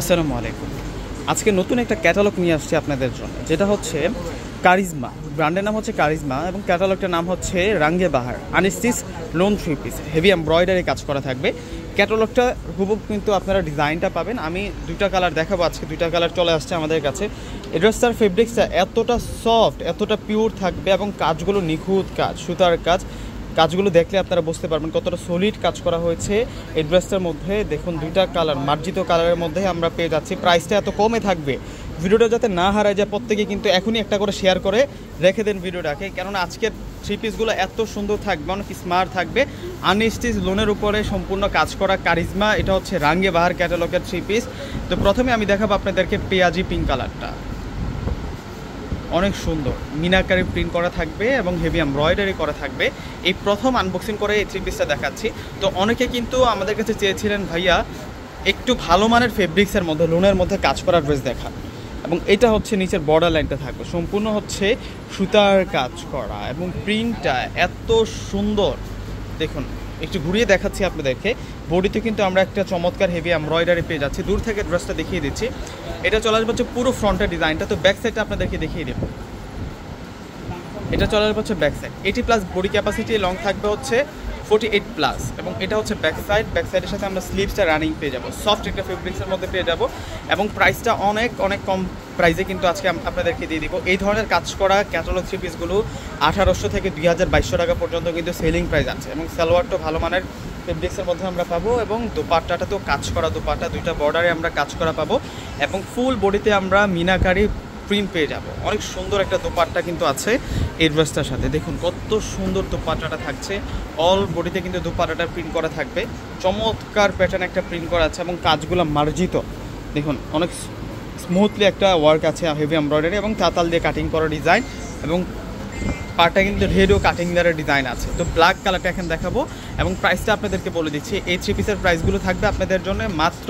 আসসালামু আলাইকুম। আজকে নতুন একটা ক্যাটালগ নিয়ে আসছি আপনাদের জন্য, যেটা হচ্ছে কারিজমা। ব্র্যান্ডের নাম হচ্ছে কারিজমা এবং ক্যাটালগটার নাম হচ্ছে Range Bahar unstitch lawn 3 piece, heavy embroidery কাজ করা থাকবে। ক্যাটালগটা হুবহু কিন্তু আপনারা ডিজাইনটা পাবেন। আমি দুইটা কালার দেখাবো আজকে, দুইটা কালার চলে আসছে আমাদের কাছে। এই ড্রেসটার ফেব্রিক্সটা এতটা সফট, এতটা পিওর থাকবে এবং কাজগুলো নিখুঁত কাজ, সুতার কাজ। কাজগুলো দেখলে আপনারা বুঝতে পারবেন কতটা সলিড কাজ করা হয়েছে এই ড্রেসটার মধ্যে। দেখুন দুইটা কালার, মার্জিত কালারের মধ্যে আমরা পেয়ে যাচ্ছি। প্রাইসটা এত কমে থাকবে, ভিডিওটা যাতে না হারায় যায় প্রত্যেকে কিন্তু এখনই একটা করে শেয়ার করে রেখে দেন ভিডিওটাকে, কেননা আজকের থ্রি পিসগুলো এত সুন্দর থাকবে, অনেক স্মার্ট থাকবে। আনস্টিচ লোনের উপরে সম্পূর্ণ কাজ করা কারিজমা, এটা হচ্ছে রাঙ্গে বাহার ক্যাটালগের থ্রি পিস। তো প্রথমে আমি দেখাবো আপনাদেরকে পেঁয়াজি পিঙ্ক কালারটা, অনেক সুন্দর মিনাকারি প্রিন্ট করা থাকবে এবং হেভি এমব্রয়ডারি করা থাকবে। এই প্রথম আনবক্সিং করে এই থ্রি পিসটা দেখাচ্ছি। তো অনেকে কিন্তু আমাদের কাছে চেয়েছিলেন ভাইয়া একটু ভালো মানের ফেব্রিক্সের মধ্যে, লোনের মধ্যে কাজ করা ড্রেস দেখা, এবং এটা হচ্ছে নিচের বর্ডার লাইনটা থাকবে সম্পূর্ণ হচ্ছে সুতার কাজ করা এবং প্রিন্টটা এত সুন্দর। দেখুন একটু ঘুরিয়ে দেখাচ্ছি আপনাদেরকে। বডিতে কিন্তু আমরা একটা চমৎকার হেভি এমব্রয়ডারি পেয়ে যাচ্ছি। দূর থেকে ড্রেসটা দেখিয়ে দিচ্ছি। এটা চলে আসবে হচ্ছে পুরো ফ্রন্টের ডিজাইনটা। তো ব্যাক সাইডটা আপনাদেরকে দেখিয়ে দেবো। এটা চলে আসবে হচ্ছে back side 80+ body capacity, long থাকবে হচ্ছে 48+ এবং এটা হচ্ছে ব্যাক সাইড। ব্যাক সাইডের সাথে আমরা স্লিভসটা রানিং পেয়ে যাবো, সফট একটা ফেব্রিক্সের মধ্যে পেয়ে যাবো এবং প্রাইসটা অনেক অনেক কম প্রাইসে কিন্তু আজকে আপনাদেরকে দিয়ে দিব। এই ধরনের কাজ করা ক্যাটালগ থ্রি পিসগুলো 1800 থেকে 2200 টাকা পর্যন্ত কিন্তু সেলিং প্রাইস আছে এবং সালোয়ারটা ভালো মানের ফেব্রিক্সের মধ্যে আমরা পাবো এবং দোপাট্টাটাতেও কাজ করা দোপাট্টা, দুইটা বর্ডারে আমরা কাজ করা পাবো এবং ফুল বডিতে আমরা মিনাকারি প্রিন্ট পেয়ে যাব। অনেক সুন্দর একটা দোপাট্টা কিন্তু আছে এই ড্রেসটার সাথে। দেখুন কত সুন্দর দোপাট্টাটা থাকছে, অল বডিতে কিন্তু দোপাট্টাটা প্রিন্ট করা থাকবে। চমৎকার প্যাটার্ন একটা প্রিন্ট করা আছে এবং কাজগুলো মার্জিত। দেখুন অনেক স্মুথলি একটা ওয়ার্ক আছে, হেভি এমব্রয়ডারি এবং তাতাল দিয়ে কাটিং করা ডিজাইন এবং পার্টটা কিন্তু রেডও কাটিং দেওয়ার ডিজাইন আছে। তো ব্ল্যাক কালারটা এখন দেখাবো এবং প্রাইসটা আপনাদেরকে বলে দিচ্ছি। এই থ্রি পিসের প্রাইসগুলো থাকবে আপনাদের জন্য মাত্র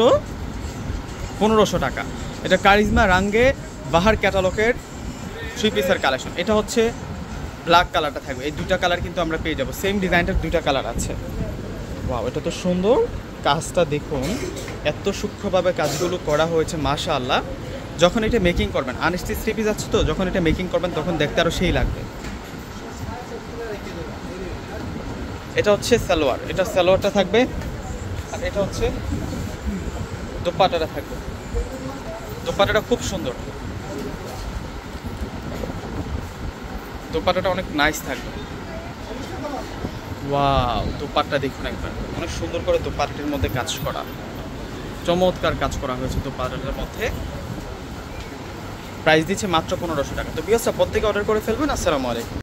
1500 টাকা। এটা কারিজমা রাঙ্গে বাহার ক্যাটালগের থ্রি পিসের কালেকশন। এটা হচ্ছে ব্ল্যাক কালারটা থাকবে। এই দুইটা কালার কিন্তু আমরা পেয়ে যাবো, সেম ডিজাইনটার দুইটা কালার আছে। ওয়াও, এটা তো সুন্দর। কাজটা দেখুন এত সূক্ষ্মভাবে কাজগুলো করা হয়েছে, মাশাআল্লাহ। যখন এটা মেকিং করবেন, আনস্টিচ থ্রি পিস আছে তো, যখন এটা মেকিং করবেন তখন দেখতে আরও সেই লাগবে। এটা হচ্ছে সালোয়ার, এটা সালোয়ারটা থাকবে আর এটা হচ্ছে দোপাট্টাটা থাকবে। দোপাট্টাটা খুব সুন্দর, দোপাট্টাটা অনেক নাইস থাকবে। ওয়াও, দোপাট্টা দেখুন একবার, অনেক সুন্দর করে দোপাট্টার মধ্যে কাজ করা, চমৎকার কাজ করা হয়েছে দোপাট্টাটার মধ্যে। প্রাইস দিচ্ছে মাত্র 1500 টাকা। তো ভিউয়ার্স প্রত্যেকে অর্ডার করে ফেলবেন। আসসালামু আলাইকুম।